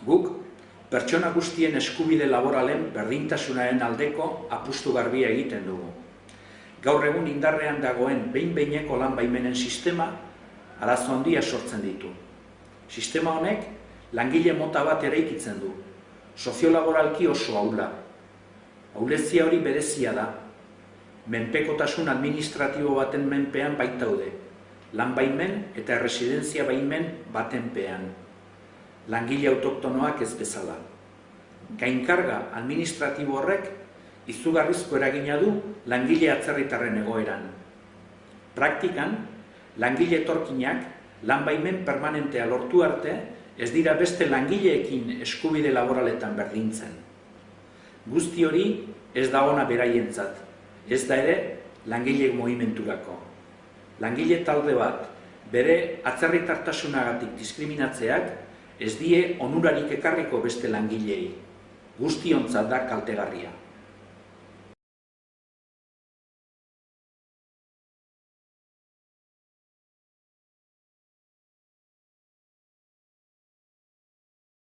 Guk, pertsona guztien eskubide laboralen berdintasunaren aldeko apustu garbia egiten dugu. Gaur egun indarrean dagoen behin-behineko lan baimenen sistema arazo handia sortzen ditu. Sistema honek langile mota bat eraikitzen du, soziolaboralki oso ahula. Ahulezia hori berezia da. Menpekotasun administratibo baten menpean baitaude, lan baimen eta erresidentzia baimen batenpean. Langile autoktonoak ez bezala. Gainkarga administratibo horrek izugarrizko eragina du langile atzerritarren egoeran. Praktikan, langile etorkinak lan baimen permanentea lortu arte ez dira beste langileekin eskubide laboraletan berdintzen. Guzti hori ez da ona beraientzat, ez da ere langile mugimenturako. Langile talde bat bere atzerritartasunagatik diskriminatzeak ez die onurarik ekarriko beste langilei. Guztiontzat da kaltegarria.